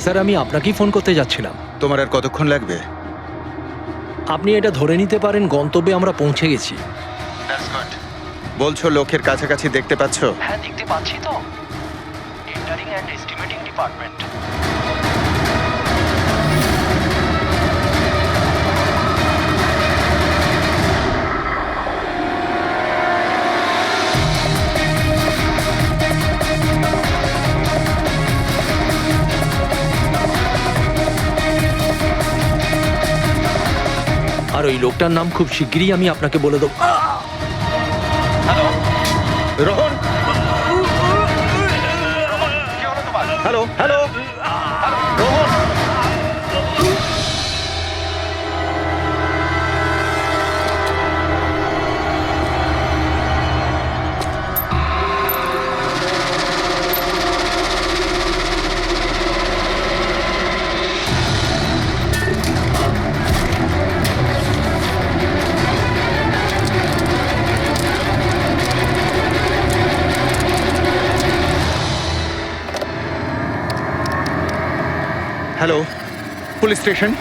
Sir, আমি আপনাকেই phone করতে যাচ্ছিলাম। তোমার আর কতক্ষণ লাগবে? আপনি এটা ধরে নিতে পারেন গন্তব্যে আমরা পৌঁছে গেছি। বলছো লোকের কাছাকাছি দেখতে পাচ্ছ? হ্যাঁ, দেখতে পাচ্ছি তো। Tendering and estimating department. আর ওই লোকটার নাম খুব শিগগিরই আমি আপনাকে বলে দেবো। Hello Rohan, hello hello Rohan. Hello, police station.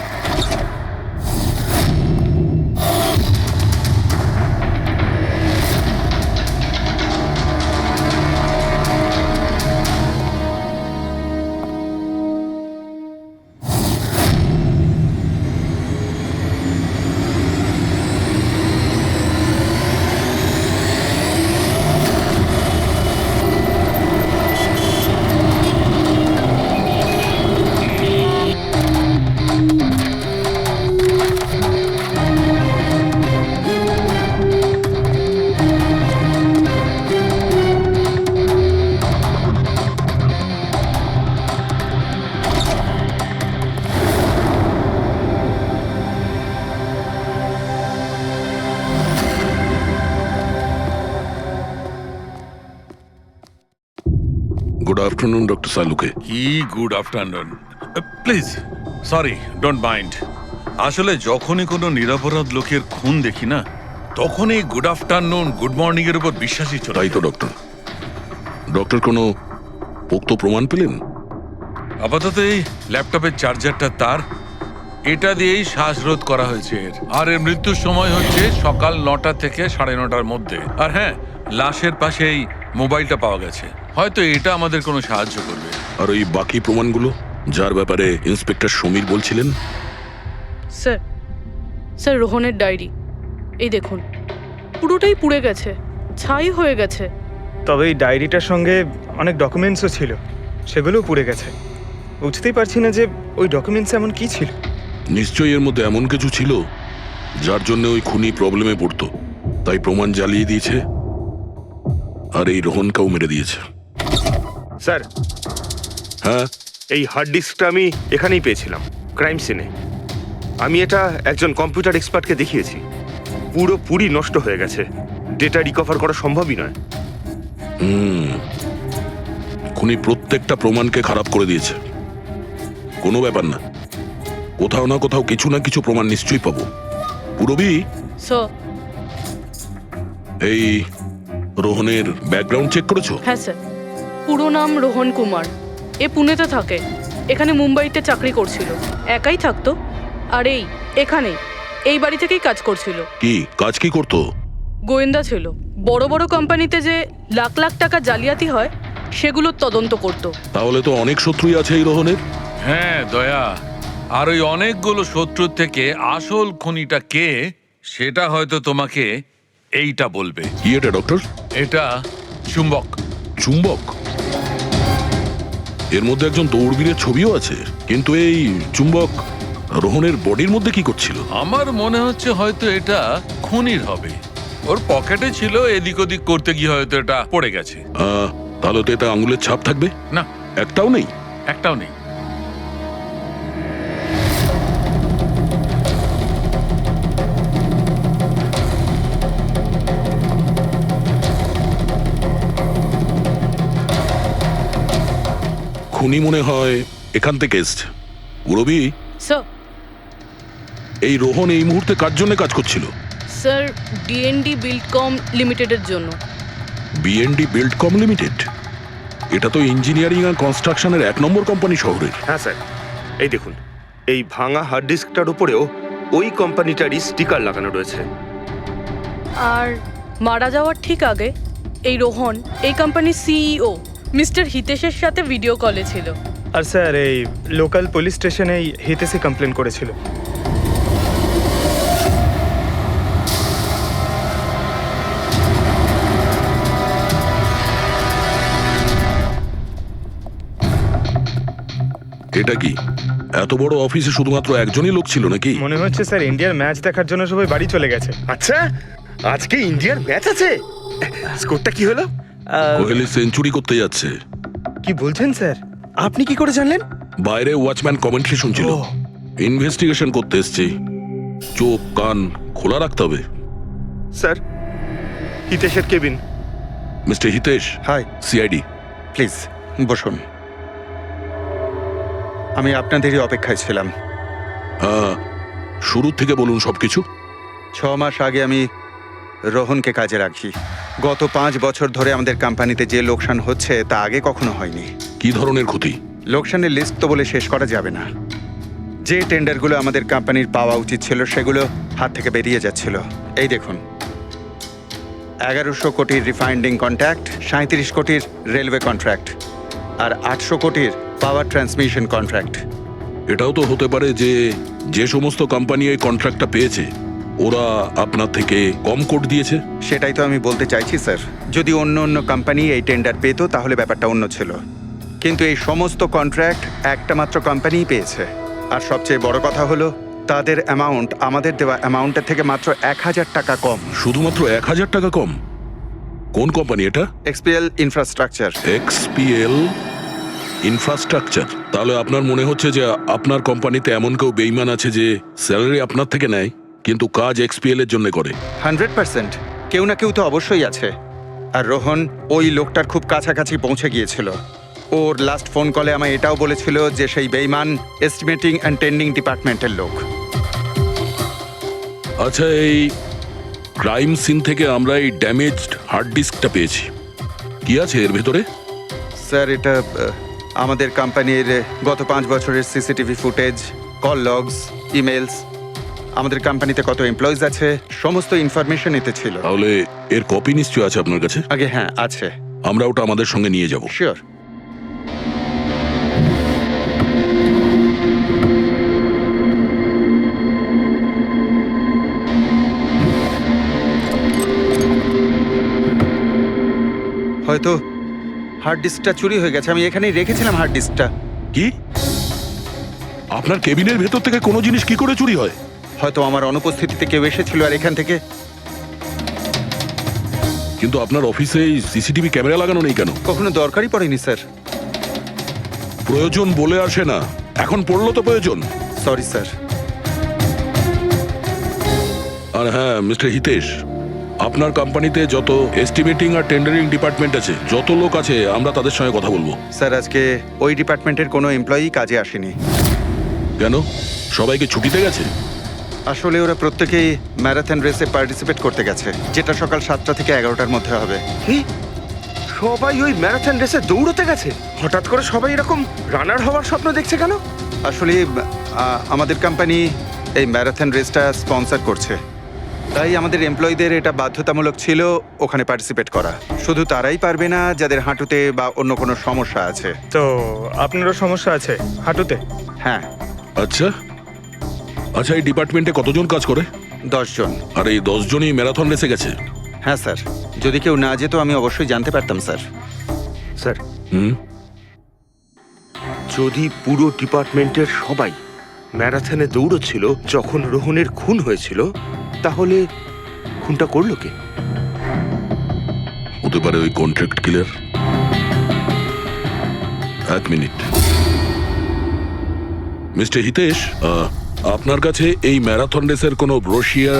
Good afternoon, Dr. Saluke. কি good afternoon. Please sorry, don't mind. আসলে যখনই কোনো নিরপরাধ লোকের খুন দেখি না, তখনই গুড আফটারনুন গুড মর্নিং এর উপর বিশ্বাসই চলে তাই তো যায়। ডক্টর। ডক্টর কোনো পোক্ত প্রমাণ পেলেন? আপাতত এই ল্যাপটপের চার্জারটা তার, এটা দিয়েই শ্বাসরোধ করা হয়েছে এর। আর এর মৃত্যুর সময় হচ্ছে সকাল 9টা থেকে 9:30টার মধ্যে। আর হ্যাঁ, লাশের পাশে এই মোবাইলটা পাওয়া গেছে। হয়তো এটা আমাদের কোনো সাহায্য করবে। আর ওই বাকি প্রমাণগুলো যার ব্যাপারে ইন্সপেক্টর সমীর বলছিলেন? স্যার, স্যার রোহনের ডায়েরি এই দেখুন, পুরোটাই পুড়ে গেছে, ছাই হয়ে গেছে। তবে এই ডায়েরিটার সঙ্গে অনেক ডকুমেন্টসও ছিল, সেগুলোও পুড়ে গেছে। বুঝতেই পারছি না যে ওই ডকুমেন্টস এমন কি ছিল। নিশ্চয়ই এর মধ্যে এমন কিছু ছিল যার জন্য ওই খুনি প্রবলেমে পড়তো, তাই প্রমাণ জ্বালিয়ে দিয়েছে আর এই রোহনকেও মেরে দিয়েছে। স্যার, হ্যাঁ, এই হার্ড ডিস্কটা আমি এখানেই পেয়েছিলাম, ক্রাইম সিনে। আমি এটা একজন কম্পিউটার এক্সপার্টকে দেখিয়েছি। পুরোপুরি নষ্ট হয়ে গেছে, ডেটা রিকভার করা সম্ভবই নয়। খুনি প্রত্যেকটা প্রমাণকে খারাপ করে দিয়েছে। কোনো ব্যাপার না, কোথাও না কোথাও কিছু না কিছু প্রমাণ নিশ্চয়ই পাবো। পুরবি, স্যার। এই রোহনের ব্যাকগ্রাউন্ড চেক করেছো? হ্যাঁ স্যার, পুরো নাম রোহন কুমার। এ পুনেতে থাকে, এখানে মুম্বাইতে চাকরি করছিল, একাই থাকতো। আর এখানেই এই বাড়ি থেকেই কাজ করছিল। কি কাজ কি করতো? গোয়েন্দা ছিল। বড় বড় কোম্পানিতে যে লাখ লাখ টাকা জালিয়াতি হয় সেগুলোর তদন্ত করতো। তাহলে তো অনেক শত্রুই আছে এই রোহনের। হ্যাঁ দয়া, আর ওই অনেকগুলো শত্রুর থেকে আসল খুনিটা কে সেটা হয়তো তোমাকে এইটা বলবে। কি এটা ডক্টর? এটা চুম্বক। চুম্বক? এর মধ্যে একজন দৌড়বীরের ছবিও আছে, কিন্তু এই চুম্বক রোহনের বডির মধ্যে কি করছিল? আমার মনে হচ্ছে হয়তো এটা খুনির হবে। ওর পকেটে ছিল, এদিক ওদিক করতে গিয়ে হয়তো এটা পড়ে গেছে। তাহলে তো এটা আঙুলের ছাপ থাকবে? না, একটাও নেই। একটাও নেই। খুনি মনে হয় এখান থেকে এসছে। মুরবি, স্যার। এই রোহন এই মুহূর্তে কার জন্য কাজ করছিল? স্যার, ডিএনডি বিল্ডকম লিমিটেডের জন্য। BND Buildcom limited? এটা তো ইঞ্জিনিয়ারিং আর কনস্ট্রাকশনের 1 নম্বর কোম্পানি শহরের। হ্যাঁ স্যার, এই দেখুন, এই ভাঙা হার্ড ডিস্কটার উপরেও ওই কোম্পানিটারই স্টিকার লাগানো রয়েছে। আর মারা যাওয়ার ঠিক আগে এই রোহন এই কোম্পানির সিইও মিস্টার হিতেশের সাথে ভিডিও কলে ছিল। আর স্যার এই লোকাল পুলিশ স্টেশনেই হিতেশে কমপ্লেন করেছিল। এটা কি এত বড় অফিসে শুধুমাত্র একজনই লোক ছিল নাকি? মনে হচ্ছে স্যার ইন্ডিয়ার ম্যাচ দেখার জন্য সবাই বাড়ি চলে গেছে। আচ্ছা, আজকে ইন্ডিয়ার ম্যাচ আছে। স্কোরটা কি হলো? কোহলি সেঞ্চুরি করতে যাচ্ছে। কি বলছেন স্যার? আপনি কি করে জানলেন? বাইরে ওয়াচম্যান কমেন্ট্রি শুনছিল। ইনভেস্টিগেশন করতে এসেছি, চোখ কান খোলা রাখতে হবে। স্যার, হিতেশের cabin. Mister Hitesh, hi, CID. Please বসুন। আমি আপনাদেরই অপেক্ষায় ছিলাম। শুরু থেকে বলুন সবকিছু। 6 মাস আগে আমি রোহনকে কাজে রাখি। গত 5 বছর ধরে আমাদের কোম্পানিতে যে লোকসান হচ্ছে তা আগে কখনো হয়নি। কি ধরনের ক্ষতি? লোকসানের লিস্ট তো বলে শেষ করা যাবে না। যে টেন্ডারগুলো আমাদের কোম্পানির পাওয়া উচিত ছিল সেগুলো হাত থেকে বেরিয়ে যাচ্ছিল। এই দেখুন, 1100 কোটির রিফাইন্ডিং কন্ট্রাক্ট, 37 কোটির রেলওয়ে কন্ট্রাক্ট, আর 800 কোটির পাওয়ার ট্রান্সমিশন কন্ট্রাক্ট। এটাও তো হতে পারে যে যে সমস্ত কোম্পানি এই কন্ট্রাক্টটা পেয়েছে ওরা আপনার থেকে কম কোট দিয়েছে। সেটাই তো আমি বলতে চাইছি স্যার। যদি অন্য অন্য কোম্পানি এই টেন্ডার পেত তাহলে ব্যাপারটা অন্য ছিল, কিন্তু এই সমস্ত কন্ট্রাক্ট একটা মাত্র কোম্পানিই পেয়েছে। আর সবচেয়ে বড় কথা হলো তাদের অ্যামাউন্ট আমাদের দেওয়া অ্যামাউন্টের থেকে মাত্র 1000 টাকা কম। শুধুমাত্র 1000 টাকা কম? কোন কোম্পানি এটা? XPL infrastructure. XPL infrastructure. তাহলে আপনার মনে হচ্ছে যে আপনার কোম্পানিতে এমন কেউ বেইমান আছে যে স্যালারি আপনার থেকে নেয় কিন্তু কাজ এক্সপিএল এর জন্য করে? 100% কেউ না কেউ তো অবশ্যই আছে। আর রোহন ওই লোকটার খুব কাছাকাছি পৌঁছে গিয়েছিল। ওর লাস্ট ফোন কলে আমায় এটাও বলেছিল যে সেই বেইমান এস্টিমেটিং অ্যান্ড টেন্ডিং ডিপার্টমেন্টের লোক। আচ্ছা, এই ক্রাইম সিন থেকে আমরা এই ড্যামেজড হার্ড ডিস্কটা পেয়েছি। কি আছে এর ভেতরে? স্যার, এটা আমাদের কোম্পানির গত 5 বছরের CCTV footage, call logs, emails, আমাদের কোম্পানিতে কত এমপ্লয়িজ আছে, সমস্ত ইনফরমেশন এতে ছিল। তাহলে এর কপি নিশ্চয়ই আছে আপনার কাছে? আগে হ্যাঁ আছে। আমরা ওটা আমাদের সঙ্গে নিয়ে যাব। শিওর। হয়তো হার্ড ডিস্কটা চুরি হয়ে গেছে। আমি এখানেই রেখেছিলাম হার্ড ডিস্কটা। কি? আপনার কেবিনের ভেতর থেকে কোনো জিনিস কি করে চুরি হয়? হয়তো আমার অনুপস্থিতিতে কেউ এসেছিল আর এখান থেকে। কিন্তু আপনার অফিসে সিসিটিভি ক্যামেরা লাগানো নেই কেন? কখনো দরকারই পড়েনি স্যার। প্রয়োজন বলে আসে না, এখন পড়লো তো প্রয়োজন। Sorry sir. আর হ্যাঁ মিস্টার হিতেশ, আপনার কোম্পানিতে যত এস্টিমেটিং আর টেন্ডারিং ডিপার্টমেন্ট আছে, যত লোক আছে, আমরা তাদের সঙ্গে কথা বলবো। স্যার, আজকে ওই ডিপার্টমেন্টের কোনো এমপ্লয়ি কাজে আসেনি। কেন? সবাইকে ছুটিতে গেছে? আসলে ওরা প্রত্যেকেই ম্যারাথন রেসে পার্টিসিপেট করতে গেছে, যেটা সকাল 7টা থেকে 11টার মধ্যে হবে। কি? সবাই ওই ম্যারাথন রেসে দৌড়তে গেছে? হঠাৎ করে সবাই এরকম রানার হওয়ার স্বপ্ন দেখছে কেন? আসলে আমাদের কোম্পানি এই ম্যারাথন রেসটা স্পন্সর করছে, তাই আমাদের এমপ্লয়ীদের এটা বাধ্যতামূলক ছিল ওখানে পার্টিসিপেট করা। শুধু তারাই পারবে না যাদের হাঁটুতে বা অন্য কোনো সমস্যা আছে। তো আপনারও সমস্যা আছে হাঁটুতে? হ্যাঁ। আচ্ছা আচ্ছা, এই ডিপার্টমেন্টে কতজন কাজ করে? 10 জন। আর এই 10 জনই ম্যারাথন রেসে গেছে? হ্যাঁ স্যার, যদি কেউ না যেত আমি অবশ্যই জানতে পারতাম স্যার। স্যার, হুম, যদি পুরো ডিপার্টমেন্টের সবাই ম্যারাথনে দৌড়চ্ছিল যখন রোহনের খুন হয়েছিল, তাহলে খুনটা করলো কে? হতে পারে ওই কন্ট্রাক্ট কিলার। 1 মিনিট। মিস্টার হিতেশ, আপনার কাছে এই ম্যারাথন রেসের কোনো ব্রোশিয়া,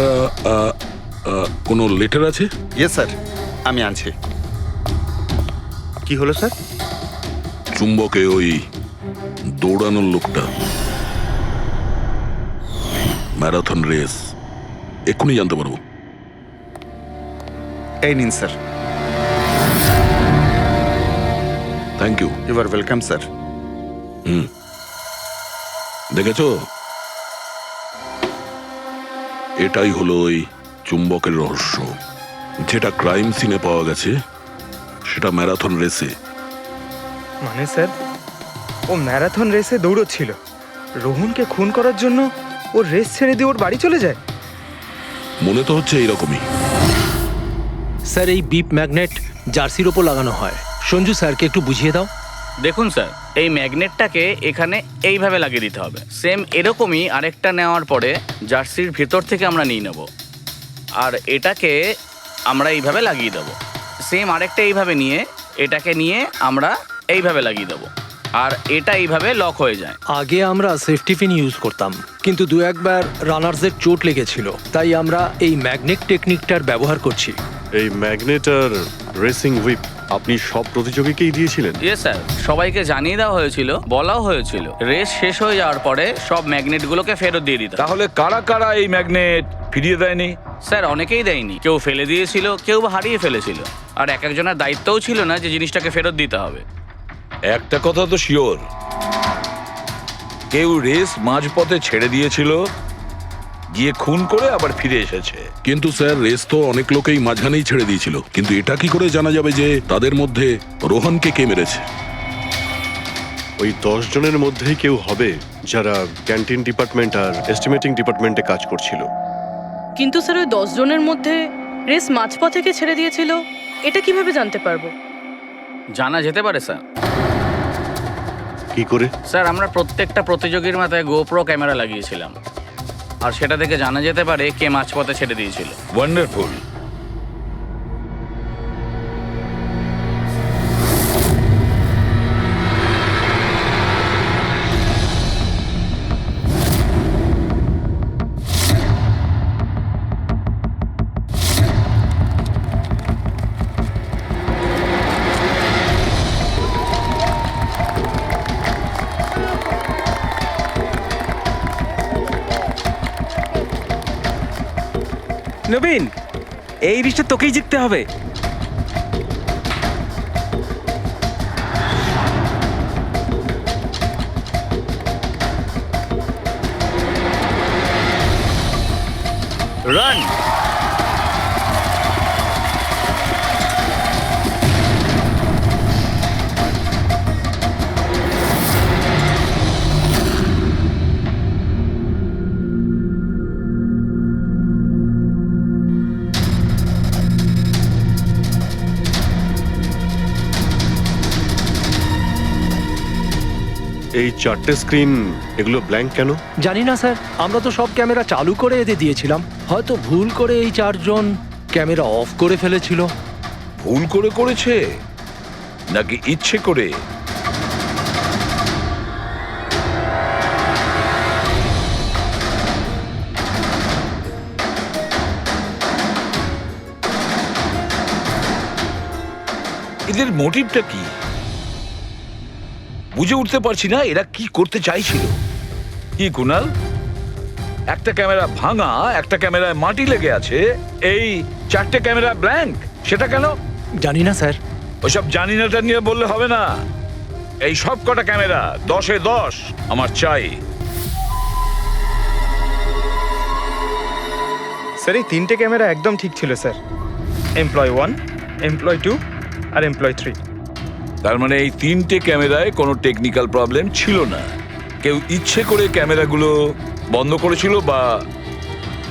কোনো লেটার আছে? ইয়েস স্যার, আমি আনছি। কি হলো স্যার? চুম্বকে ওই দৌড়ানোর লোকটা, ম্যারাথন রেস, এক্ষুনি জানতে পারবো। এই নিন sir. Thank you. You are welcome sir. Hmm. দেখেছো, এটাই হলো ওই চুম্বকের রহস্য। যেটা ক্রাইম সিনে পাওয়া গেছে সেটা ম্যারাথন রেসে। মানে স্যার, ও ম্যারাথন রেসে দৌড়চ্ছিল, রোহনকে খুন করার জন্য ও রেস ছেড়ে দিয়ে ওর বাড়ি চলে যায়। মনে তো হচ্ছে এইরকমই। স্যার, এই বিপ ম্যাগনেট জার্সির ওপর লাগানো হয়। সঞ্জু স্যারকে একটু বুঝিয়ে দাও। দেখুন স্যার, এই ম্যাগনেটটাকে এখানে এইভাবে লাগিয়ে দিতে হবে। সেম এরকমই আরেকটা নেওয়ার পরে জার্সির ভেতর থেকে আমরা নিয়ে নেব, আর এটাকে আমরা এইভাবে লাগিয়ে দেবো। সেম আরেকটা এইভাবে নিয়ে এটাকে নিয়ে আমরা এইভাবে লাগিয়ে দেবো, আর এটা এইভাবে লক হয়ে যায়। আগে আমরা সেফটি পিন ইউজ করতাম, কিন্তু দু একবার রানার্সের চোট লেগেছিল, তাই আমরা এই ম্যাগনেট টেকনিকটার ব্যবহার করছি। এই ম্যাগনেট আর রেসিং হুইপ আপনি সব প্রতিযোগীকেই দিয়েছিলেন? ইয়ে স্যার, সবাইকে জানিয়ে দেওয়া হয়েছিল, বলাও হয়েছিল রেস শেষ হয়ে যাওয়ার পরে সব ম্যাগনেটগুলোকে ফেরত দিয়ে দিতে। তাহলে কারা কারা এই ম্যাগনেট ফিরিয়ে দেয়নি? স্যার, অনেকেই দেয়নি, কেউ ফেলে দিয়েছিল, কেউ বা হারিয়ে ফেলেছিল, আর এক একজনের দায়িত্বও ছিল না যে জিনিসটাকে ফেরত দিতে হবে। একটা কথা তো শিওর, কেউ রেস মাঝপথে ছেড়ে দিয়েছিল, গিয়ে খুন করে আবার ফিরে এসেছে। কিন্তু স্যার, রেস তো অনেক লোকেই মাঝখানেই ছেড়ে দিয়েছিল, কিন্তু এটা কি করে জানা যাবে যে তাদের মধ্যে রোহনকে কে মেরেছে? ওই 10 জনের মধ্যেই কেউ হবে যারা ক্যান্টিন ডিপার্টমেন্ট আর এস্টিমেটিং ডিপার্টমেন্টে কাজ করছিল। কিন্তু স্যার, ওই 10 জনের মধ্যে রেস মাঝপথ থেকে ছেড়ে দিয়েছিল, এটা কিভাবে জানতে পারবো? জানা যেতে পারে স্যার। কি করে? স্যার, আমরা প্রত্যেকটা প্রতিযোগীর মাথায় গোপ্রো ক্যামেরা লাগিয়েছিলাম, আর সেটা থেকে জানা যেতে পারে কে মাঝপথে ছেড়ে দিয়েছিল। ওয়ান্ডারফুল। নবীন, এই রিশটা তোকেই জিততে হবে। রান। এই 4টে স্ক্রিন, এগুলো ব্ল্যাঙ্ক কেন? জানি না স্যার, আমরা তো সব ক্যামেরা চালু করে এদের দিয়েছিলাম, হয়তো ভুল করে এই 4 জন ক্যামেরা অফ করে ফেলেছিল। ভুল করে করেছে নাকি ইচ্ছে করে? এদের মোটিভটা কি বুঝে উঠতে পারছি না। এরা কি করতে চাইছিল? কি কুনাল, একটা ক্যামেরা ভাঙা, একটা ক্যামেরায় মাটি লেগে আছে, এই 4টে ক্যামেরা ব্ল্যাঙ্ক, সেটা কেন? জানি না স্যার। ওইসব জানি নাটা নিয়ে বললে হবে না। এই সব কটা ক্যামেরা 10-এ 10 আমার চাই। স্যার, এই 3টে ক্যামেরা একদম ঠিক ছিল স্যার। এমপ্লয় 1, এমপ্লয় 2 আর এমপ্লয় 3। তার মানে এই 3টে ক্যামেরায় কোনো টেকনিক্যাল প্রবলেম ছিল না। কেউ ইচ্ছে করে ক্যামেরাগুলো বন্ধ করেছিল বা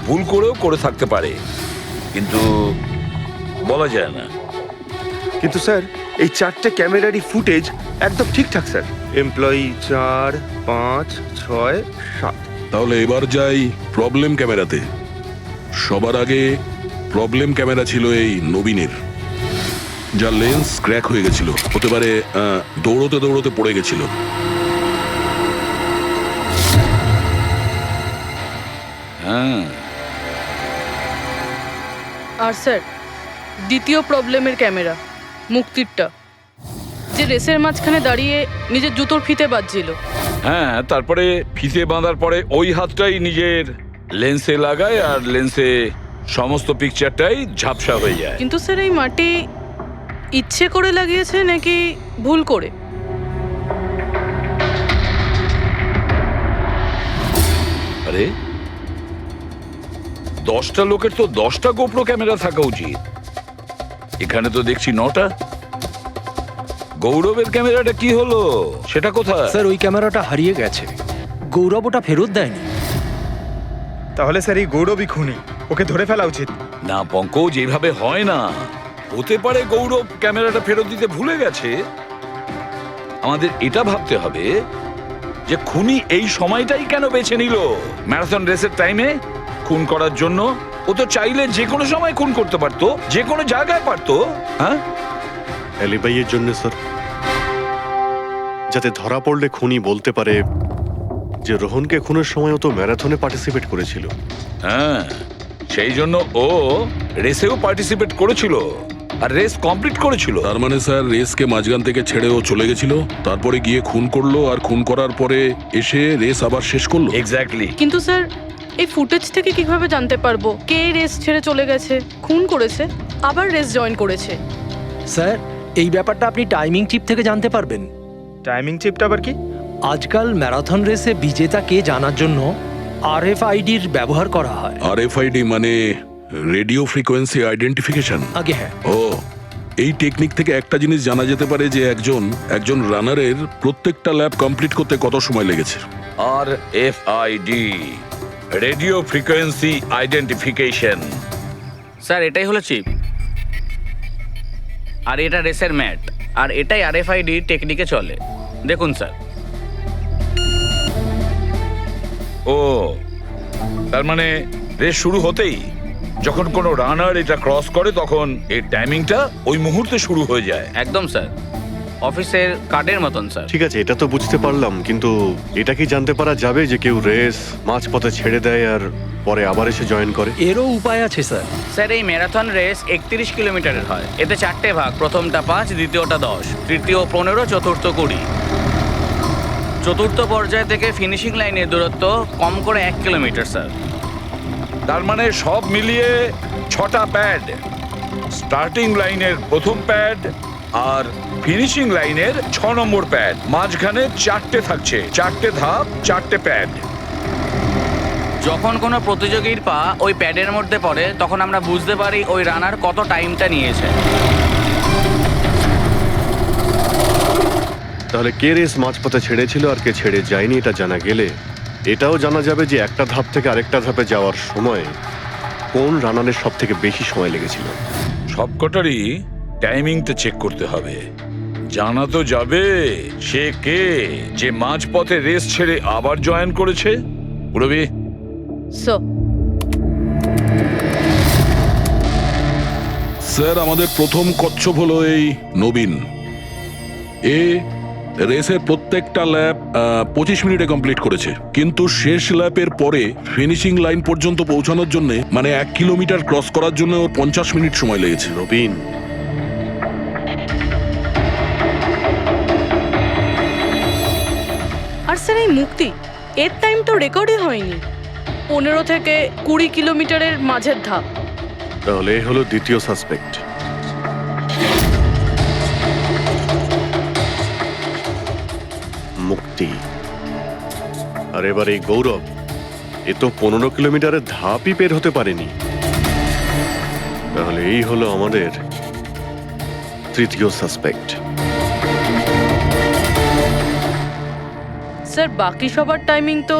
ভুল করেও করে থাকতে পারে, কিন্তু বলা যায় না। কিন্তু স্যার, এই 4টে ক্যামেরারই ফুটেজ একদম ঠিকঠাক স্যার। এমপ্লয়ি 4, 5, 6, 7। তাহলে এবার যাই প্রবলেম ক্যামেরাতে। সবার আগে প্রবলেম ক্যামেরা ছিল এই নবীনের, যার লেন্স ক্র্যাক হয়ে গেছিল। হতে পারে দৌড়তে দৌড়তে পড়ে গেছিল। হ্যাঁ, আর স্যার, দ্বিতীয় প্রবলেমের ক্যামেরা, মুক্তিরটা, যে রেসের মাঝখানে দাঁড়িয়ে নিজের জুতোর ফিতে বাজছিল। হ্যাঁ, তারপরে ফিতে বাঁধার পরে ওই হাতটাই নিজের লেন্সে লাগায়, আর লেন্সে সমস্ত পিকচারটাই ঝাপসা হয়ে যায়। কিন্তু স্যার, এই মাটি ইচ্ছে করে লাগিয়েছে নাকি ভুল করে? আরে 10টা লোকের তো 10টা গোপ্রো ক্যামেরা থাকা উচিত, এখানে তো দেখছি 9টা। গৌরবের ক্যামেরাটা কি হলো, সেটা কোথায়? স্যার ওই ক্যামেরাটা হারিয়ে গেছে, গৌরব ওটা ফেরত দেয়নি। তাহলে স্যার এই গৌরবই খুনি, ওকে ধরে ফেলা উচিত। না পঙ্কজ, এইভাবে হয় না। হতে পারে গৌরব ক্যামেরাটা ফেরত দিতে ভুলে গেছে। আমাদের এটা ভাবতে হবে যে খুনি এই সময়টাই কেন বেছে নিল ম্যারাথন রেসের টাইমে খুন করার জন্য। ও তো চাইলে যে কোনো সময় খুন করতে পারতো, যে কোনো জায়গায় পারতো। হ্যাঁ, অ্যালিবাইয়ের জন্য স্যার, যাতে ধরা পড়লে খুনি বলতে পারে যে রোহনকে খুনের সময় ও তো ম্যারাথনে পার্টিসিপেট করেছিল। হ্যাঁ, সেই জন্য ও রেসেও পার্টিসিপেট করেছিল আর রেস কমপ্লিট করেছিল। তার মানে স্যার রেসকে মাঝখান থেকে ছেড়ে ও চলে গেছিল, তারপরে গিয়ে খুন করলো, আর খুন করার পরে এসে রেস আবার শেষ করলো। এক্স্যাক্টলি। কিন্তু স্যার এই ফুটেজ থেকে কিভাবে জানতে পারবো কে রেস ছেড়ে চলে গেছে, খুন করেছে, আবার রেস জয়েন করেছে? স্যার এই ব্যাপারটা আপনি টাইমিং চিপ থেকে জানতে পারবেন। টাইমিং চিপটা আবার কি? আজকাল ম্যারাথন রেসে বিজেতা কে জানার জন্য RFIDর ব্যবহার করা হয়। RFID মানে রেডিও ফ্রিকোয়েন্সি আইডেন্টিফিকেশন। আগে হ্যাঁ, ও, এই টেকনিক থেকে একটা জিনিস জানা যেতে পারে যে একজন রানারের প্রত্যেকটা ল্যাব কমপ্লিট করতে কত সময় লেগেছে। RFID, radio frequency identification. Sir এটাই হলো চিপ, আর এটা রেসের ম্যাট, আর এটাই RFID টেকনিকে চলে। দেখুন স্যার। ও, তার মানে রেস শুরু হতেই যখন কোনো রানার এটা ক্রস করে তখন এই টাইমিংটা ওই মুহূর্তে শুরু হয়ে যায়। একদম স্যার, অফিসের কার্ডের মতন স্যার। ঠিক আছে, এটা তো বুঝতে পারলাম, কিন্তু এটা কি জানতে পারা যাবে যে কেউ রেস মাঝপথে ছেড়ে দেয় আর পরে আবার এসে জয়েন করে? এরও উপায় আছে স্যার। স্যার এই ম্যারাথন রেস 31 কিলোমিটারের হয়। এতে 4টে ভাগ, প্রথমটা 5, দ্বিতীয়টা 10, তৃতীয় 15, চতুর্থ 20। চতুর্থ পর্যায় থেকে ফিনিশিং লাইনের দূরত্ব কম করে 1 কিলোমিটার স্যার। তার মানে সব মিলিয়ে 6টা প্যাড, স্টার্টিং লাইনের প্রথম প্যাড আর ফিনিশিং লাইনের 6 নম্বর প্যাড, মাঝখানে 4টে থাকছে, 4টে ধাপ, 4টে প্যাড। যখন কোনো প্রতিযোগীর পা ওই প্যাডের মধ্যে পড়ে তখন আমরা বুঝতে পারি ওই রানার কত টাইমটা নিয়েছে। তাহলে কে রেস মাঝপথে ছেড়েছিল আর কে ছেড়ে যায়নি এটা জানা গেলে এটাও জানা যাবে যে একটা ধাপ থেকে আরেকটা ধাপে যাওয়ার সময় কোন রানারের সব থেকে বেশি সময় লেগেছিল। সবকটারই টাইমিংটা চেক করতে হবে। জানা তো যাবে সে কে যে মাঝপথে রেস ছেড়ে আবার জয়েন করেছে। পুরবি, স্যার আমাদের প্রথম কচ্ছপ হলো এই নবীন। এ রেসের প্রত্যেকটা ল্যাব 25 মিনিটে কমপ্লিট করেছে, কিন্তু শেষ ল্যাপের পরে ফিনিশিং লাইন পর্যন্ত পৌঁছানোর জন্য মানে 1 কিলোমিটার ক্রস করার জন্য ওর 50 মিনিট সময় লেগেছে। নবীন, আর স্যার এই মুক্তি, এর টাইম তো রেকর্ডই হয়নি। 15 থেকে 20 কিলোমিটারের মাঝের ধাপ। তাহলে এ হলো দ্বিতীয় সাসপেক্ট। মুক্তি। আর এবার এই গৌরব, এ তো 15 কিলোমিটারের ধাপই বের হতে পারেনি। তাহলে এই হলো আমাদের তৃতীয় সাসপেক্ট। স্যার বাকি সবার টাইমিং তো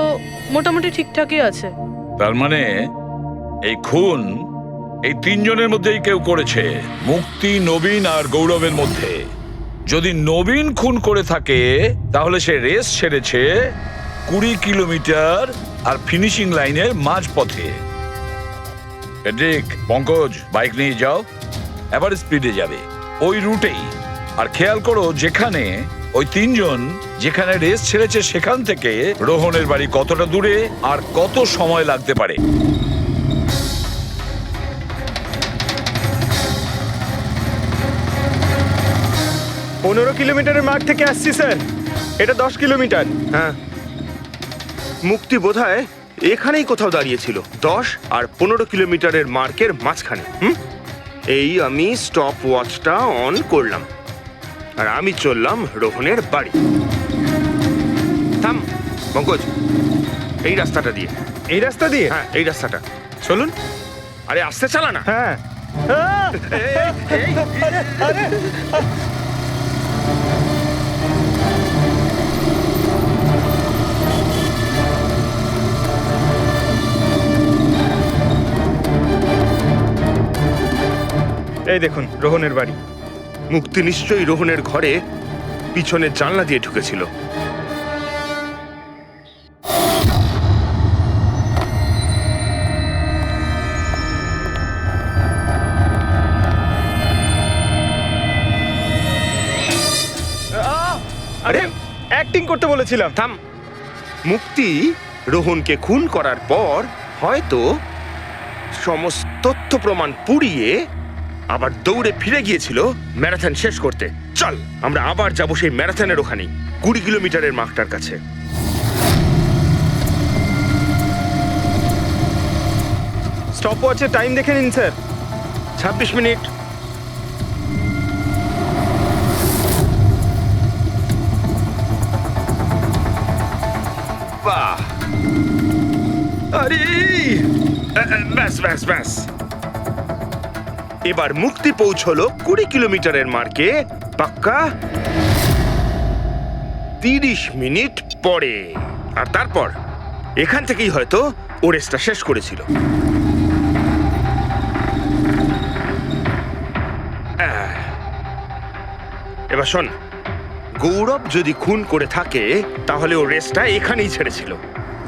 মোটামুটি ঠিকঠাকই আছে। তার মানে এই খুন এই 3 জনের মধ্যেই কেউ করেছে, মুক্তি, নবীন আর গৌরবের মধ্যে। যদি নবীন খুন করে থাকে তাহলে সে রেস ছেড়েছে 20 কিলোমিটার আর ফিনিশিং লাইনের মাঝপথে। পেড্রিক, পঙ্কজ, বাইক নিয়ে যাও, এবার স্পিডে যাবে ওই রুটেই। আর খেয়াল করো যেখানে ওই 3 জন যেখানে রেস ছেড়েছে সেখান থেকে রোহনের বাড়ি কতটা দূরে আর কত সময় লাগতে পারে। পনেরো কিলোমিটারের মার্ক থেকে আসছি স্যার, এটা 10 কিলোমিটার। হ্যাঁ, মুক্তি বোধহয় এখানেই কোথাও দাঁড়িয়েছিল, 10 আর 15 কিলোমিটারের মার্কের মাঝখানে। এই আমি স্টপ ওয়াচটা অন করলাম আর আমি চললাম রোহনের বাড়ি। থাম পঙ্কজ, এই রাস্তাটা দিয়ে। এই রাস্তা দিয়ে? হ্যাঁ, এই রাস্তাটা। চলুন। আরে আস্তে চালা না। হ্যাঁ। এই দেখুন রোহনের বাড়ি। মুক্তি নিশ্চয়ই রোহনের ঘরে পিছনের জানলা দিয়ে ঢুকেছিল। আরে অ্যাক্টিং করতে বলেছিলাম। থাম। মুক্তি রোহনকে খুন করার পর হয়তো সমস্ত তথ্য প্রমাণ পুড়িয়ে আবার দৌড়ে ফিরে গিয়েছিল ম্যারাথন শেষ করতে। চল আমরা আবার যাব সেই ম্যারাথনের ওখানে 20 কিলোমিটারের মার্কটার কাছে। স্টপ ওয়াচে টাইম দেখে নিন স্যার। 26 মিনিট। বাহ, আরে ব্যাস ব্যাস ব্যাস। এবার মুক্তি পৌঁছলো 20 কিলোমিটারের মার্কে পাক্কা 30 মিনিট পরে। আর তারপর এখান থেকেই হয়তো ও রেসটা শেষ করেছিল। এবার শোন, গৌরব যদি খুন করে থাকে তাহলে ও রেসটা এখানেই ছেড়েছিল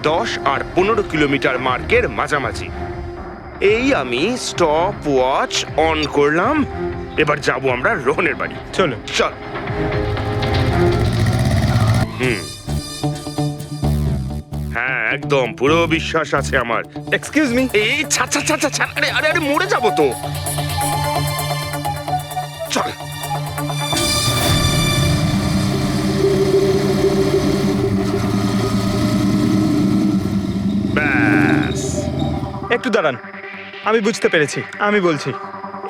10 আর 15 কিলোমিটার মার্কের মাঝামাঝি। এই আমি স্টপ ওয়াচ অন করলাম। এবার যাব আমরা রোহনের বাড়ি। চলো। চল। হ্যাঁ, একদম পুরো বিশ্বাস আছে আমার। Excuse me. এই ছা ছা ছা ছা ছা, আরে আরে আরে মরে যাবো তো। চল। ব্যাস। একটু দাঁড়ান, আমি বুঝতে পেরেছি। আমি বলছি,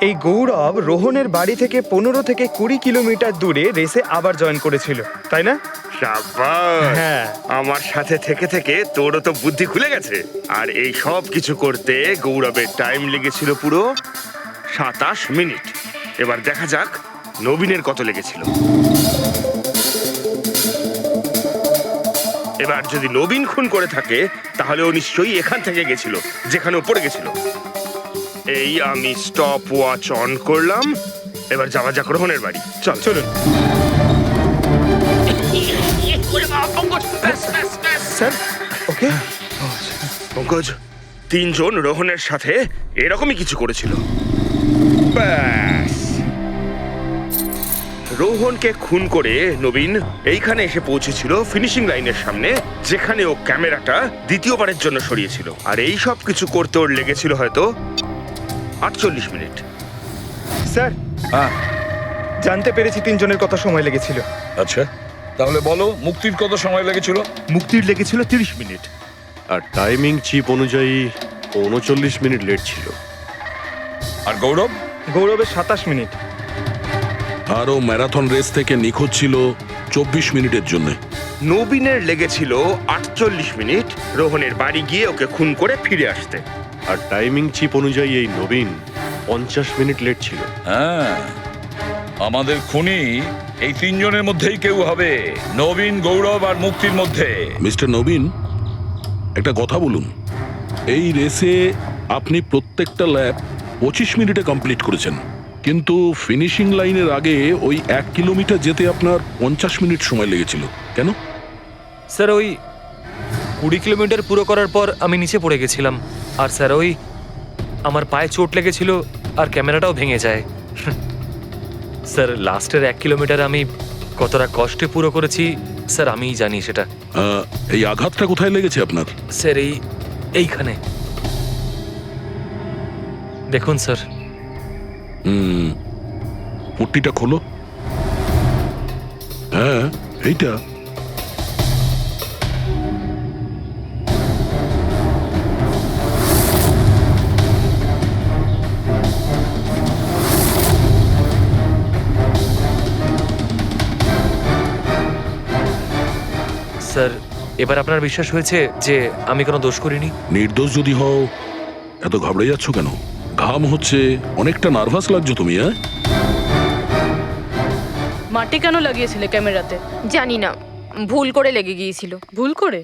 এই গৌরব রোহনের বাড়ি থেকে 15 থেকে 20 কিলোমিটার দূরে রেসে আবার জয়েন করেছিল, তাই না? শাবাশ। হ্যাঁ। আমার সাথে থেকে থেকে তোরও তো বুদ্ধি খুলে গেছে। আর এই সব কিছু করতে গৌরবের টাইম লেগেছিল পুরো 27 মিনিট। এবার দেখা যাক নবীনের কত লেগেছিল। এবার যদি নবীন খুন করে থাকে তাহলে ও নিশ্চয়ই এখান থেকে গেছিল, যেখানে ও পড়ে গেছিল। এই আমি স্টপ ওয়াচ অন করলাম। এবার যাওয়া যাক রোহনের বাড়ি। চল। চলুন স্যার। ওকে পঙ্কজ, 3 জন রোহনের সাথে এরকমই কিছু করেছিল। ব্যাস। রোহনকে খুন করে নবীন এইখানে এসে পৌঁছেছিল ফিনিশিং লাইনের সামনে, যেখানে ও ক্যামেরাটা দ্বিতীয়বারের জন্য সরিয়েছিল। আর এই সব কিছু করতে ওর লেগেছিল হয়তো 48 মিনিট। স্যার, জানতে পেরেছি 3 জনের কত সময় লেগেছিল। আচ্ছা, তাহলে বলো মুক্তির কত সময় লেগেছিল? মুক্তির লেগেছিল 30 মিনিট। আর টাইমিং চিপ অনুযায়ী 39 মিনিট লেট ছিল। আর গৌরব? গৌরবের 27 মিনিট। আর ও ম্যারাথন রেস থেকে নিখোঁজ ছিল 24 মিনিটের জন্য। নবীনের লেগেছিল 48 মিনিট রোহনের বাড়ি গিয়ে ওকে খুন করে ফিরে আসতে। আর টাইমিং চিপ অনুযায়ী এই নবীন 50 মিনিট লেট ছিল। হ্যাঁ, আমাদের খুনি এই 3 জনের মধ্যেই কেউ হবে, নবীন, গৌরব আর মুক্তির মধ্যে। মিস্টার নবীন, একটা কথা বলুন। এই রেসে আপনি প্রত্যেকটা ল্যাপ 25 মিনিটে কমপ্লিট করেছেন, কিন্তু ফিনিশিং লাইনের আগে ওই 1 কিলোমিটার যেতে আপনার 50 মিনিট সময় লেগেছিল। কেন? স্যার, ওই 20 কিলোমিটার পুরো করার পর আমি নিচে পড়ে গেছিলাম। আর স্যার, ওই আমার পায়ে চোট লেগেছিল আর ক্যামেরাটাও ভেঙে যায়। স্যার, লাস্টের 1 কিলোমিটার আমি কতটা কষ্টে পুরো করেছি স্যার আমিই জানি সেটা। এই আঘাতটা কোথায় লেগেছে আপনার? স্যার, এইখানে দেখুন স্যার। পট্টিটা খোলো। হ্যাঁ, এইটা। স্যার, এবার আপনার বিশ্বাস হয়েছে যে আমি কোনো দোষ করিনি? নির্দোষ যদি হও এত ঘাবড়ে যাচ্ছ কেন? ঘাম হচ্ছে, অনেকটা নার্ভাস লাগছো তুমি, হ্যাঁ? মাটি কেন লাগিয়েছিলে ক্যামেরাতে? জানি না, ভুল করে লেগে গিয়েছিল। ভুল করে?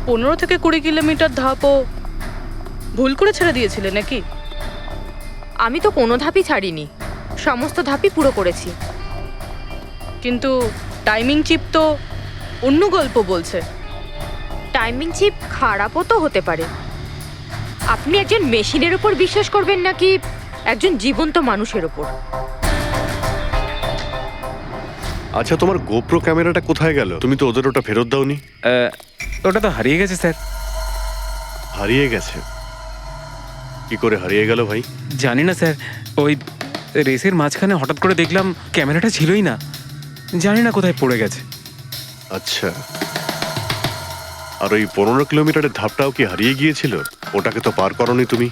15 থেকে 20 কিলোমিটার ধাপও ভুল করে ছেড়ে দিয়েছিলে নাকি? আমি তো কোনো ধাপই ছাড়িনি, সমস্ত ধাপই পুরো করেছি। কিন্তু টাইমিং চিপ তো অন্য গল্প বলছে। টাইমিং চিপ খারাপও তো হতে পারে। আপনি একজন মেশিনের উপর বিশ্বাস করবেন নাকি একজন জীবন্ত মানুষের উপর? আচ্ছা, তোমার গোপ্রো ক্যামেরাটা কোথায় গেল? তুমি তো ওদের ওটা ফেরত দাওনি। ওটা তো হারিয়ে গেছে স্যার। হারিয়ে গেছে? কি করে হারিয়ে গেল ভাই? জানি না স্যার, ওই রেসের মাঝখানে হঠাৎ করে দেখলাম ক্যামেরাটা ছিলই না, জানি না কোথায় পড়ে গেছে। আচ্ছা, আর ওই 15 কিলোমিটারের ধাপটাও কি হারিয়ে গিয়েছিল? ওটাকে তো পার করনি তুমি।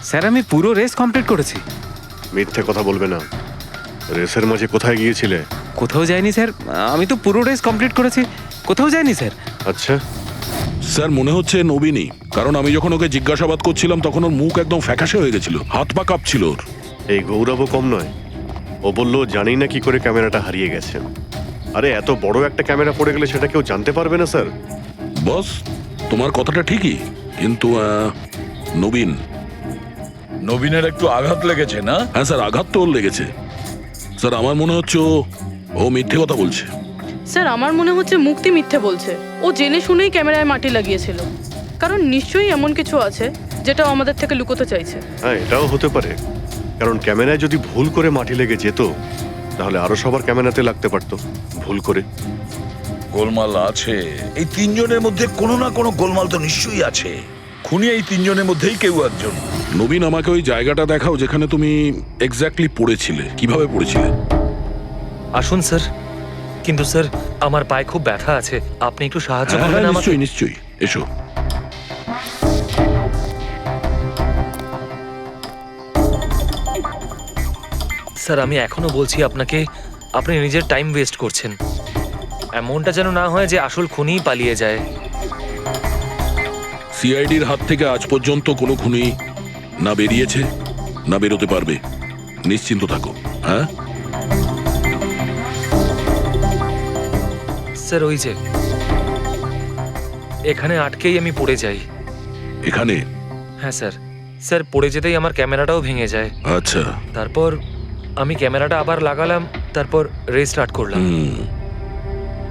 স্যার আমি পুরো রেস কমপ্লিট করেছি। মিথ্যে কথা বলবে না। রেসের মাঝে কোথায় গিয়েছিলে? কোথাও যায়নি স্যার, আমি তো পুরো রেস কমপ্লিট করেছি, কোথাও যায়নি স্যার। আচ্ছা, স্যার মনে হচ্ছে নবীনই, কারণ আমি যখন ওকে জিজ্ঞাসাবাদ করছিলাম তখন ওর মুখ একদম ফ্যাকাশে হয়ে গেছিল, হাত পা কাঁপছিল ওর। এই গৌরবও কম নয়। ও বললো জানি না কি করে ক্যামেরাটা হারিয়ে গেছে। আরে এত বড় একটা ক্যামেরা পড়ে গেলে সেটা কেউ জানতে পারবে না স্যার। বস, তোমার কথাটা ঠিকই, কিন্তু নবীনের একটু আঘাত লেগেছে না? হ্যাঁ স্যার, আঘাত তো ওর লেগেছে। স্যার আমার মনে হচ্ছে ও মিথ্যে কথা বলছে। স্যার আমার মনে হচ্ছে মুক্তি মিথ্যে বলছে। ও জেনে শুনেই ক্যামেরায় মাটি লাগিয়েছিল, কারণ নিশ্চয়ই এমন কিছু আছে যেটা ও আমাদের থেকে লুকোতে চাইছে। হ্যাঁ, এটাও হতে পারে, কারণ ক্যামেরায় যদি ভুল করে মাটি লেগে যেত তাহলে আরো সবার ক্যামেরাতে লাগতে পারতো ভুল করে। গোলমাল আছে, এই তিনজনের মধ্যে কোনো না কোনো গোলমাল তো নিশ্চয়ই আছে। খুনি এই তিনজনের মধ্যেই কেউ একজন। নবীন, আমাকে ওই জায়গাটা দেখাও যেখানে তুমি এক্স্যাক্টলি পড়েছিলে, কিভাবে পড়েছিলে। আসুন স্যার। কিন্তু স্যার আমার পায়ে খুব ব্যথা আছে, আপনি একটু সাহায্য করবেন আমাকে? নিশ্চয়ই নিশ্চয়ই, এসো। স্যার আমি এখনো বলছি আপনাকে, আপনি নিজের টাইম ওয়েস্ট করছেন। এমনটা যেন না হয় যে আসল খুনিই পালিয়ে যায়। সিআইডির হাত থেকে আজ পর্যন্ত কোনো খুনি না বেরিয়েছে না বেরোতে পারবে, নিশ্চিন্ত থাকো। হ্যাঁ স্যার ওই যে এখানে আটকেই আমি পড়ে যাই। এখানে? হ্যাঁ স্যার, স্যার পড়ে যেতেই আমার ক্যামেরাটাও ভেঙে যায়। আচ্ছা, তারপর আমি ক্যামেরাটা আবার লাগালাম, তারপর রেস স্টার্ট করলাম।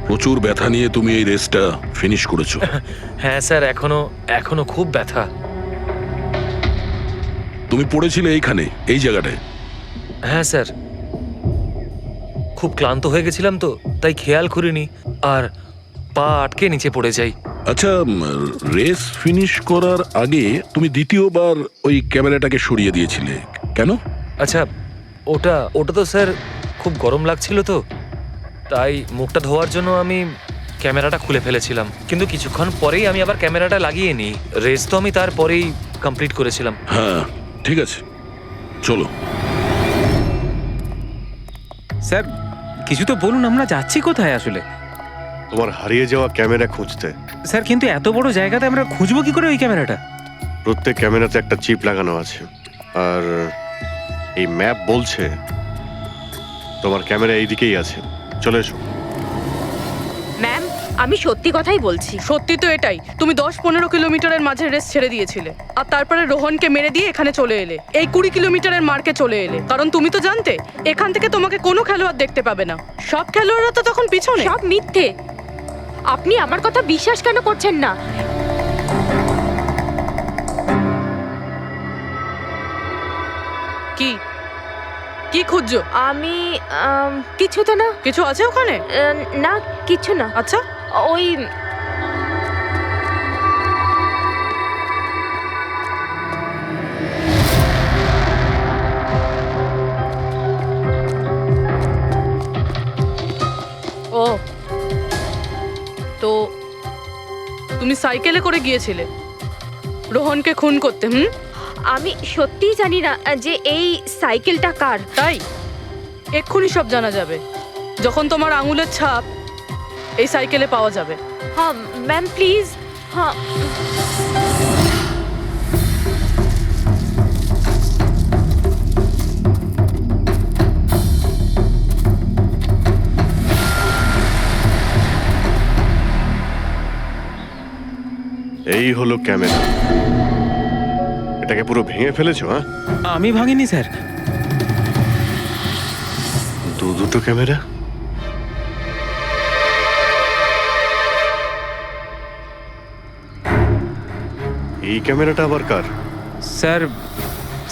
প্রচুর ব্যথা নিয়ে তুমি এই রেসটা ফিনিশ করেছো। হ্যাঁ স্যার, এখনো খুব ব্যথা। তুমি পড়েছিলে এইখানে, এই জায়গাটায়? হ্যাঁ স্যার, খুব ক্লান্ত হয়ে গেছিলাম তো, তাই খেয়াল করিনি আর পা আটকে নিচে পড়ে যাই। আচ্ছা, রেস ফিনিশ করার আগে তুমি দ্বিতীয়বার ওই ক্যামেরাটাকে সরিয়ে দিয়েছিলে কেন? আচ্ছা, ওটা তো স্যার খুব গরম লাগছিল তো, তাই মুখটা ধোয়ার জন্য আমি ক্যামেরাটা খুলে ফেলেছিলাম। কিন্তু কিছুক্ষণ পরেই আমি আবার ক্যামেরাটা লাগিয়ে নিই। রেস তো আমি তারপরেই কমপ্লিট করেছিলাম। হ্যাঁ ঠিক আছে, চলো। স্যার কিছু তো বলুন, আমরা যাচ্ছি কোথায় আসলে? তোমার হারিয়ে যাওয়া ক্যামেরা খুঁজতে। স্যার কিন্তু এত বড় জায়গাতে আমরা খুঁজবো কি করে ওই ক্যামেরাটা? প্রত্যেক ক্যামেরাতে একটা চিপ লাগানো আছে, আর এই ম্যাপ বলছে তোমার ক্যামেরা এইদিকেই আছে। চলে এসো। ম্যাম, আমি সত্যি কথাই বলছি। সত্যি তো এটাই, তুমি 10-15 কিলোমিটারের মাঝে রেস ছেড়ে দিয়েছিলে, আর তারপরে রোহনকে মেরে দিয়ে এখানে চলে এলে, এই 20 কিলোমিটারের মার্কে চলে এলে। কারণ তুমি তো জানতে এখান থেকে তোমাকে কোনো খেলোয়াড় দেখতে পাবে না। সব খেলোয়াড়রা তো তখন পিছনে। সব মিথ্যে। আপনি আমার কথা বিশ্বাস কেন করছেন না? কি কি খুঁজছো? আমি কিছু তো না। কিছু আছে ওখানে? না, কিছু না। আচ্ছা, ওই ও তো তুমি সাইকেলে করে গিয়েছিলে রোহনকে খুন করতে? আমি সত্যিই জানি না যে এই সাইকেলটা কার। তাই এক্ষুনি সব জানা যাবে যখন তোমার আঙুলের ছাপ এই সাইকেলে পাওয়া যাবে। হ্যাঁ ম্যাম প্লিজ। হ্যাঁ এই হলো ক্যামেরা। এটাকে পুরো ভেঙে ফেলেছো? হ্যাঁ, আমি ভাঙিনি স্যার। দুটো ক্যামেরা। এই ক্যামেরাটা আবার কার? স্যার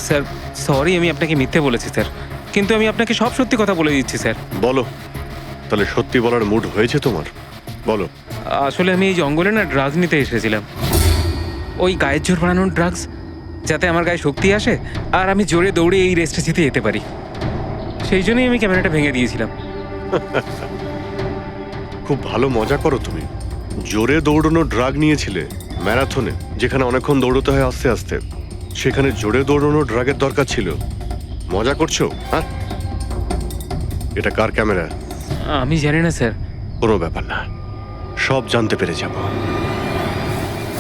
স্যার সরি, আমি আপনাকে মিথ্যে বলেছি স্যার, কিন্তু আমি আপনাকে সব সত্যি কথা বলে দিচ্ছি স্যার। বলো, তাহলে সত্যি বলার মুড হয়েছে তোমার? বলো। আসলে আমি এই জঙ্গলে না ড্রাগস নিতে এসেছিলাম, ওই গায়ের জোর বাড়ানোর ড্রাগস, যাতে আমার গায়ে শক্তি আসে আর আমি জোরে দৌড়ে এই রেসটা জিতে যেতে পারি। সেই জন্যই আমি ক্যামেরাটা ভেঙে দিয়েছিলাম। খুব ভালো মজা করো তুমি। জোরে দৌড়ানো ড্রাগ নিয়েছিলে ম্যারাথনে, যেখানে অনেকক্ষণ দৌড়তে হয় আস্তে আস্তে, সেখানে জোরে দৌড়ানো ড্রাগের দরকার ছিল। মজা করছো? হ্যাঁ, এটা কার ক্যামেরা? আমি জানি না স্যার। কোনো ব্যাপার না, সব জানতে পেরে যাব।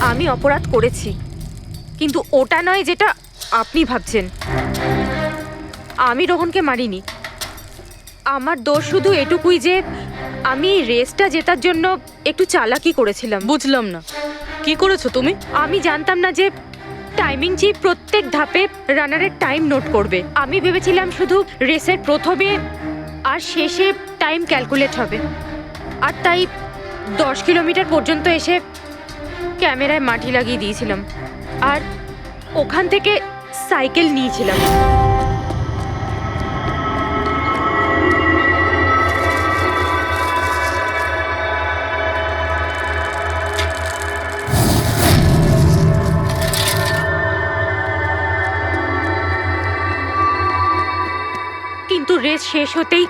আমি অপরাধ করেছি, কিন্তু ওটা নয় যেটা আপনি ভাবছেন। আমি রোহনকে মারিনি। আমার দোষ শুধু এটুকুই যে আমি রেসটা জেতার জন্য একটু চালাকি করেছিলাম। বুঝলাম না, কি করেছো তুমি? আমি জানতাম না যে টাইমিং চিপ প্রত্যেক ধাপে রানারের টাইম নোট করবে। আমি ভেবেছিলাম শুধু রেসের প্রথমে আর শেষে টাইম ক্যালকুলেট হবে, আর তাই 10 কিলোমিটার পর্যন্ত এসে ক্যামেরায় মাটি লাগিয়ে দিয়েছিলাম আর ওখান থেকে সাইকেল নিয়েছিলাম। কিন্তু রেস শেষ হতেই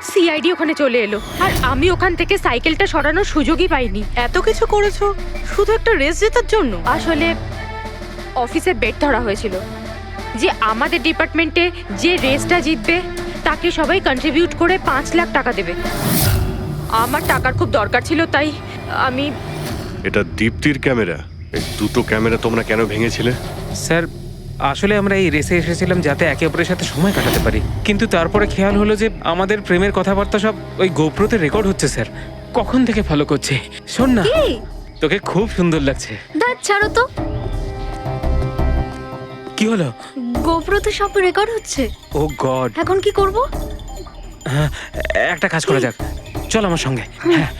সিআইডি ওখানে চলে এলো আর আমি ওখান থেকে সাইকেলটা সরানোর সুযোগই পাইনি। এত কিছু করেছো শুধু একটা রেস জেতার জন্য? আসলে অফিসে বেট ধরা হয়েছিল যে আমাদের ডিপার্টমেন্টে যে রেসটা জিতবে তাকে সবাই কন্ট্রিবিউট করে 5 লাখ টাকা দেবে। আমার টাকার খুব দরকার ছিল, তাই আমি। এটা দীপ্তির ক্যামেরা। এই দুটো ক্যামেরা তোমরা কেন ভেঙেছিলে? স্যার আসলে আমরা এই রেসে এসেছিলাম যাতে একে অপরের সাথে সময় কাটাতে পারি, কিন্তু তারপরে খেয়াল হলো যে আমাদের প্রেমের কথাবার্তা সব ওই গোপ্রোতে রেকর্ড হচ্ছে স্যার। কখন থেকে ফলো করছে। শোন না, তোকে খুব সুন্দর লাগছে। দাঁত ছাড়ো তো। কি হলো? গোপ্রোতে সব রেকর্ড হচ্ছে। ও গড, এখন কি করব? একটা কাজ করা যাক, চল আমার সঙ্গে। হ্যাঁ,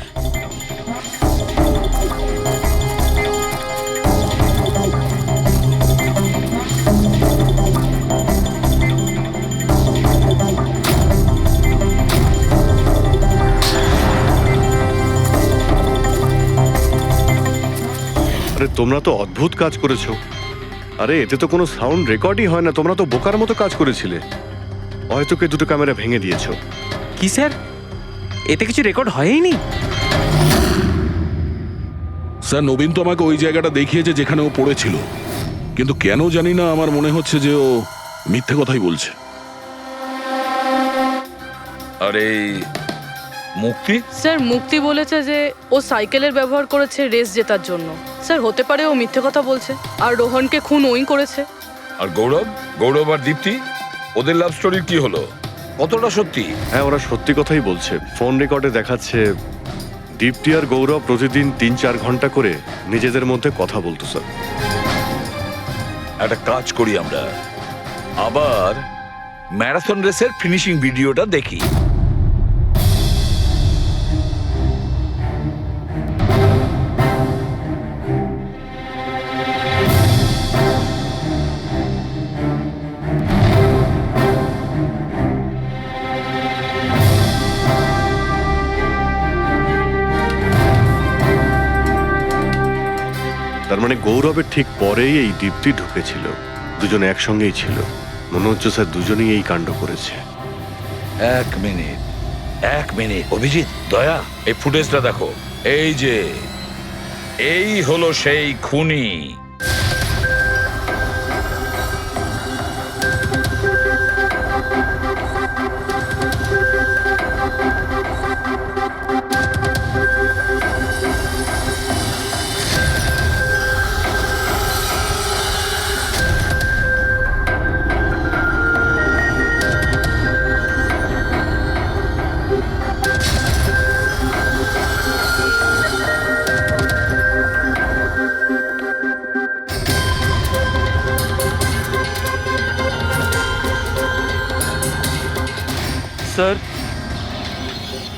আরে তোমরা তো অদ্ভুত কাজ করেছো। আরে এতে তো কোনো সাউন্ড রেকর্ডই হয় না। তোমরা তো বোকার মতো কাজ করেছিলে। হয়তো কে দুটো ক্যামেরা ভেঙে দিয়েছো। কি স্যার, এতে কিছু রেকর্ড হয়নি? স্যার নবীন তো আমাকে ওই জায়গাটা দেখিয়েছে যেখানে ও পড়েছিল, কিন্তু কেন জানি না আমার মনে হচ্ছে যে ও মিথ্যে কথাই বলছে। আরে মুক্তি? স্যার মুক্তি বলেছে যে ও সাইকেলের ব্যবহার করেছে রেস জেতার জন্য। স্যার হতে পারে ও মিথ্যে কথা বলছে আর রোহনকে খুন ওই করেছে। আর গৌরব আর দীপ্তি, ওদের লাভ স্টোরির কি হলো? কতটা সত্যি? হ্যাঁ, ওরা সত্যি কথাই বলছে। ফোন রেকর্ডে দেখাচ্ছে দীপ্তি আর গৌরব প্রতিদিন 3-4 ঘন্টা করে নিজেদের মধ্যে কথা বলতো স্যার। একটা কাজ করি আমরা, আবার ম্যারাথন রেসের ফিনিশিং ভিডিওটা দেখি। তার মানে গৌরবের ঠিক পরেই এই দীপ্তি ঢুকেছিল। দুজনে একসঙ্গেই ছিল। মনে হচ্ছে স্যার দুজনেই এই কাণ্ড করেছে। এক মিনিট অভিজিৎ, দয়া, এই ফুটেজটা দেখো। এই যে এই হলো সেই খুনি। স্যার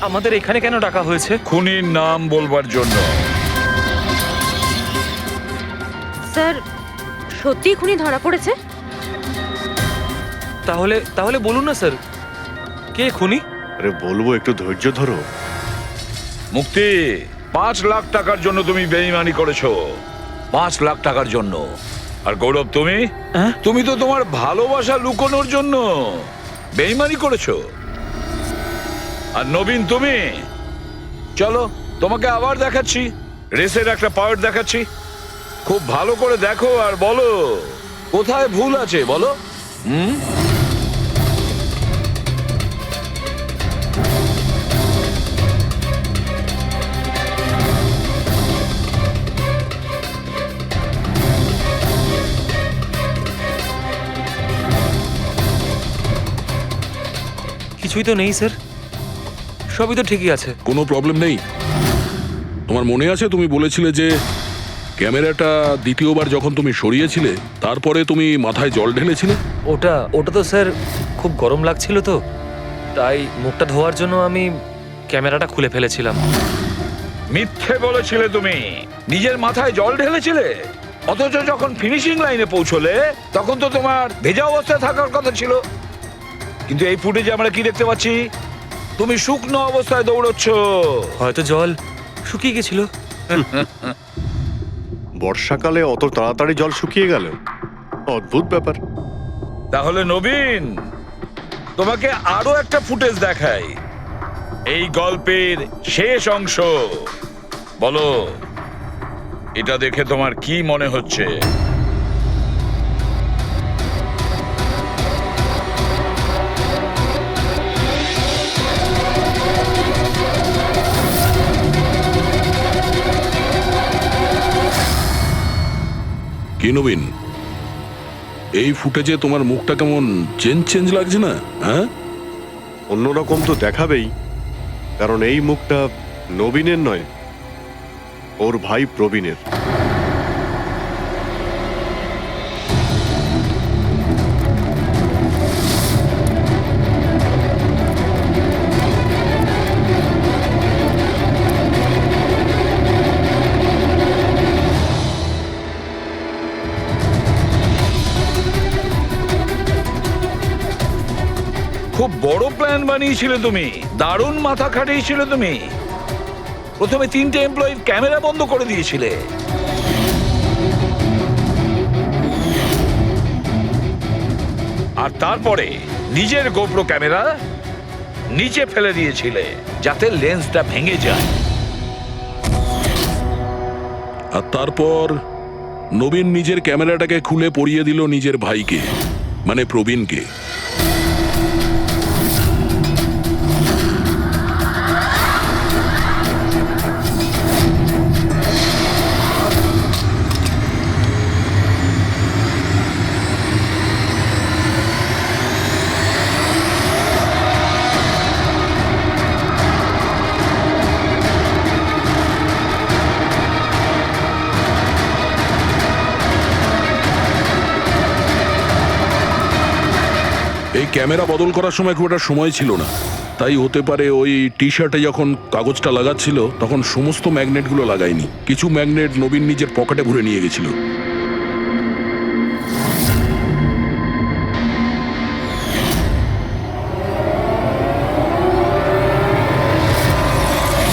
আমাদের এখানে কেন ডাকা হয়েছে? খুনির নাম বলবার জন্য। স্যার সত্যি খুনি ধরা পড়েছে? তাহলে তাহলে বলুন না স্যার, কে খুনি? আরে বলবো, একটু ধৈর্য ধরো। মুক্তি, 5 লাখ টাকার জন্য তুমি বেইমানি করেছো। 5 লাখ টাকার জন্য। আর গৌরব, তুমি তুমি তো তোমার ভালোবাসা লুকোনোর জন্য বেইমানি করেছো। আর নবীন, তুমি চলো তোমাকে আবার দেখাচ্ছি, রেসের একটা পার্ট দেখাচ্ছি। খুব ভালো করে দেখো আর বলো কোথায় ভুল আছে, বলো। কিছুই তো নেই স্যার, সবই তো ঠিকই আছে। কোনো প্রবলেম নেই। তোমার মনে আছে তুমি বলেছিলে যে ক্যামেরাটা দ্বিতীয়বার যখন তুমি সরিয়েছিলে তারপরে তুমি মাথায় জল ঢেলেছিলে? ওটা তো স্যার খুব গরম লাগছিল তো, তাই মুখটা ধোয়ার জন্য আমি ক্যামেরাটা খুলে ফেলেছিলাম। মিথ্যে বলেছিলে তুমি, নিজের মাথায় জল ঢেলেছিলে। অথচ যখন ফিনিশিং লাইনে পৌঁছলে তখন তো তোমার ভেজা অবস্থায় থাকার কথা ছিল। কিন্তু এই ফুটেজে আমরা কি দেখতে পাচ্ছি? তুমি শুকনো অবস্থায় দৌড়চ্ছ। হয়তো জল শুকিয়ে গেছিল। বর্ষাকালে অত তাড়াতাড়ি জল শুকিয়ে গেল, অদ্ভুত ব্যাপার। তাহলে নবীন, তোমাকে আরো একটা ফুটেজ দেখাই, এই গল্পের শেষ অংশ। বলো, এটা দেখে তোমার কি মনে হচ্ছে? কি নবীন, এই ফুটেজে তোমার মুখটা কেমন চেঞ্জ লাগছে না? হ্যাঁ, অন্যরকম তো দেখাবেই, কারণ এই মুখটা নবীনের নয়, ওর ভাই প্রবীণের। খুব বড় প্ল্যান বানিয়েছিলে তুমি, দারুণ মাথা খাটিয়েছিলে তুমি। প্রথমে 3টে এমপ্লয়ির ক্যামেরা বন্ধ করে দিয়েছিলে, আর তারপরে নিজের গোপ্রো ক্যামেরা নিচে ফেলে দিয়েছিলে যাতে লেন্সটা ভেঙে যায়। আর তারপর নবীন নিজের ক্যামেরাটাকে খুলে পরিয়ে দিল নিজের ভাইকে, মানে প্রবীণকে। এই ক্যামেরা বদল করার সময় খুব একটা সময় ছিল না, তাই হতে পারে ওই টি শার্টে যখন কাগজটা লাগাচ্ছিল তখন সমস্ত ম্যাগনেটগুলো লাগায়নি। কিছু ম্যাগনেট নবীন নিজের পকেটে ভরে নিয়ে গেছিল।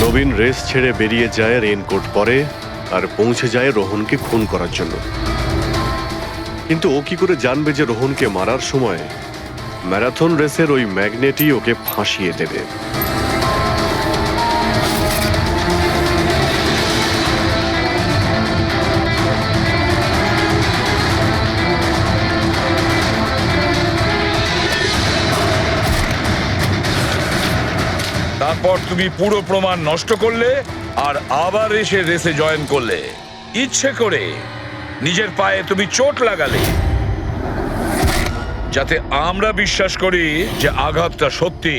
নবীন রেস ছেড়ে বেরিয়ে যায় রেইনকোট পরে, আর পৌঁছে যায় রোহনকে খুন করার জন্য। কিন্তু ও কি করে জানবে যে রোহনকে মারার সময় ম্যারাথন রেসের ওই ম্যাগনেটই ওকে ফাঁসিয়ে দেবে? তারপর তুমি পুরো প্রমাণ নষ্ট করলে আর আবার এসে রেসে জয়েন করলে। ইচ্ছে করে নিজের পায়ে তুমি চোট লাগালে যাতে আমরা বিশ্বাস করি যে আঘাতটা সত্যি।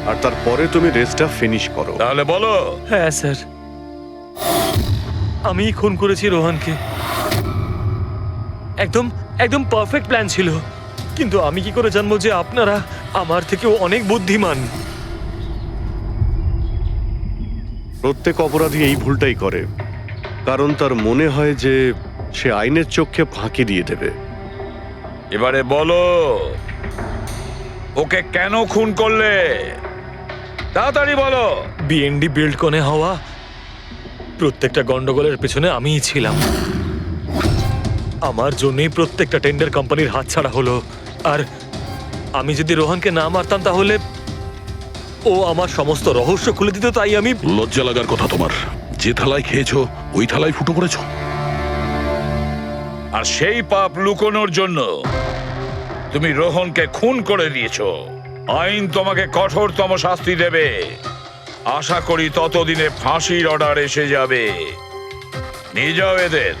আর তারপরে তুমি রেসটা ফিনিশ করো। তাহলে বলো। হ্যাঁ স্যার, আমি খুন করেছি রোহনকে। একদম একদম পারফেক্ট প্ল্যান ছিল, কিন্তু আমি কি করে জানবো যে আপনারা আমার থেকেও অনেক বুদ্ধিমান? প্রত্যেক অপরাধী এই ভুলটাই করে, কারণ তার মনে হয় যে সে আইনের চোখে ফাঁকি দিয়ে দেবে। এবারে বলো, ওকে কেন খুন করলে? তাড়াতাড়ি বলো। বিএনডি বিল্ডকনে হওয়া প্রত্যেকটা গন্ডগোলের পেছনে আমিই ছিলাম। আমার জন্যই প্রত্যেকটা টেন্ডার কোম্পানির হাতছাড়া হলো। আর আমি যদি রোহনকে না মারতাম তাহলে ও আমার সমস্ত রহস্য খুলে দিত। তাই আমি লজ্জা লাগার কথা তোমার। যে থালায় খেয়েছো ওই থালায় ফুটো করেছো। আর সেই পাপ লুকোনোর জন্য তুমি রোহনকে খুন করে দিয়েছো। আইন তোমাকে কঠোরতম শাস্তি দেবে। আশা করি ততদিনে ফাঁসির অর্ডার এসে যাবে। নিয়ে যাও এদের।